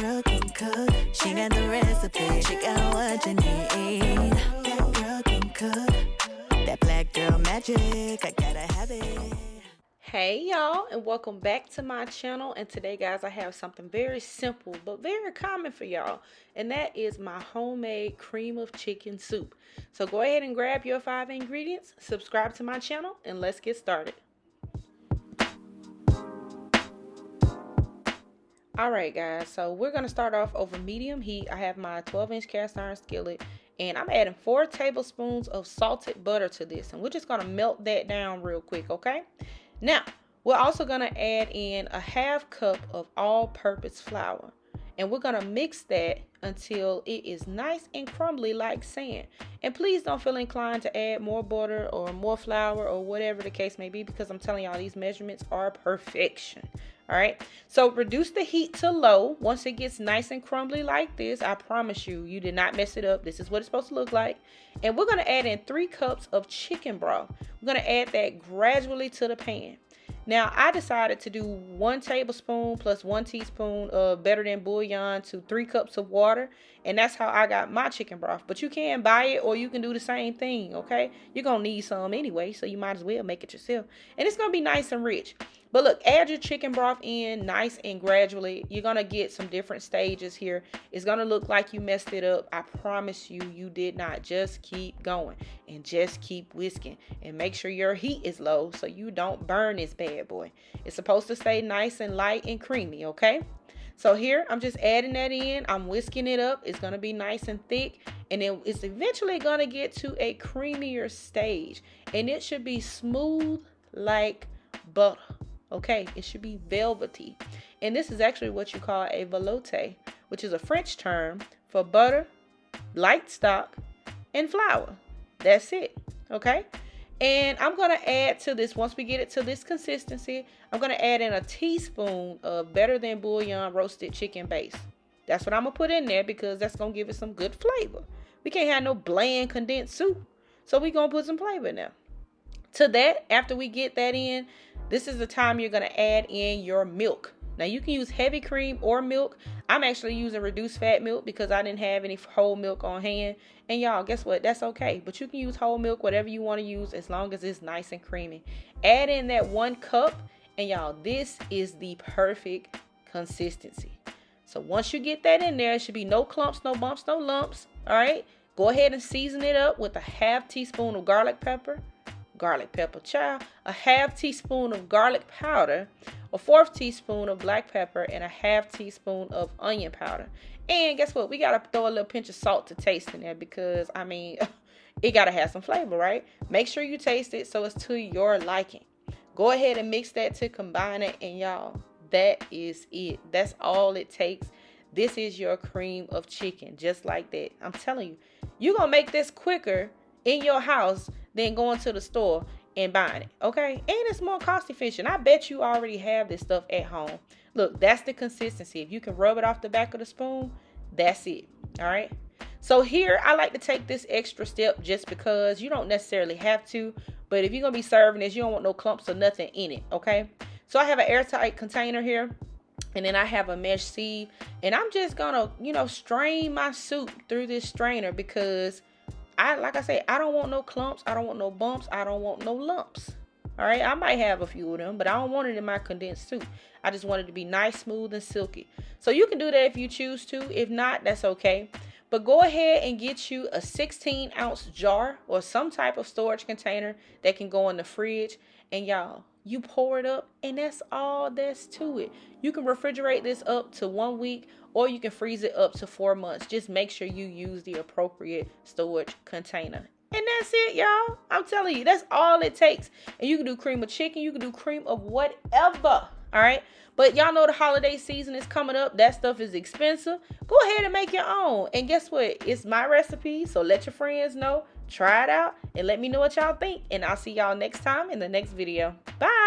girl can cook. She got the recipe. She got what you need. That girl can cook. That black girl magic. I gotta have it. Hey y'all, and welcome back to my channel. And today, guys, I have something very simple but very common for y'all, and that is my homemade cream of chicken soup. So go ahead and grab your 5 ingredients, subscribe to my channel, and let's get started. Alright guys, so we're going to start off over medium heat. I have my 12-inch cast iron skillet, and I'm adding 4 tablespoons of salted butter to this, and we're just going to melt that down real quick, okay? Now, we're also going to add in a half cup of all-purpose flour, and we're going to mix that until it is nice and crumbly like sand. And please don't feel inclined to add more butter or more flour or whatever the case may be, because I'm telling y'all these measurements are perfection. All right, so reduce the heat to low. Once it gets nice and crumbly like this, I promise you, you did not mess it up. This is what it's supposed to look like. And we're going to add in 3 cups of chicken broth. We're going to add that gradually to the pan. Now, I decided to do 1 tablespoon plus 1 teaspoon of Better Than Bouillion to 3 cups of water. And that's how I got my chicken broth. But you can buy it or you can do the same thing, okay? You're going to need some anyway, so you might as well make it yourself. And it's going to be nice and rich. But look, add your chicken broth in nice and gradually. You're going to get some different stages here. It's going to look like you messed it up. I promise you, you did not. Just keep going and just keep whisking. And make sure your heat is low so you don't burn this bad boy. It's supposed to stay nice and light and creamy, okay? So here, I'm just adding that in. I'm whisking it up. It's going to be nice and thick. And then it's eventually going to get to a creamier stage. And it should be smooth like butter. Okay, it should be velvety. And this is actually what you call a velouté, which is a French term for butter, light stock, and flour. That's it, okay? And I'm going to add to this, once we get it to this consistency, I'm going to add in a teaspoon of Better Than Bouillion roasted chicken base. That's what I'm going to put in there because that's going to give it some good flavor. We can't have no bland condensed soup, so we're going to put some flavor in there. To that, after we get that in, this is the time you're going to add in your milk. Now, you can use heavy cream or milk. I'm actually using reduced fat milk because I didn't have any whole milk on hand. And y'all, guess what? That's okay. But you can use whole milk, whatever you want to use, as long as it's nice and creamy. Add in that 1 cup. And y'all, this is the perfect consistency. So once you get that in there, it should be no clumps, no bumps, no lumps. All right. Go ahead and season it up with a half teaspoon of garlic pepper, child, a half teaspoon of garlic powder, a 1/4 teaspoon of black pepper, and a half teaspoon of onion powder. And guess what? We got to throw a little pinch of salt to taste in there because, I mean, it got to have some flavor, right? Make sure you taste it so it's to your liking. Go ahead and mix that to combine it. And y'all, that is it. That's all it takes. This is your cream of chicken, just like that. I'm telling you, you're going to make this quicker in your house than going to the store and buying it, okay? And it's more cost efficient. I bet you already have this stuff at home. Look, that's the consistency. If you can rub it off the back of the spoon, that's it, all right? So here, I like to take this extra step just because you don't necessarily have to, but if you're going to be serving this, you don't want no clumps or nothing in it, okay? So I have an airtight container here, and then I have a mesh sieve, and I'm just going to, strain my soup through this strainer because like I say, I don't want no clumps. I don't want no bumps. I don't want no lumps. All right. I might have a few of them, but I don't want it in my condensed soup. I just want it to be nice, smooth, and silky. So you can do that if you choose to. If not, that's okay. But go ahead and get you a 16-ounce jar or some type of storage container that can go in the fridge. And y'all, you pour it up, and that's all that's to it. You can refrigerate this up to 1 week, or you can freeze it up to 4 months. Just make sure you use the appropriate storage container. And that's it, y'all. I'm telling you, that's all it takes. And you can do cream of chicken. You can do cream of whatever. All right. But y'all know the holiday season is coming up. That stuff is expensive. Go ahead and make your own. And guess what? It's my recipe. So let your friends know. Try it out and let me know what y'all think. And I'll see y'all next time in the next video. Bye.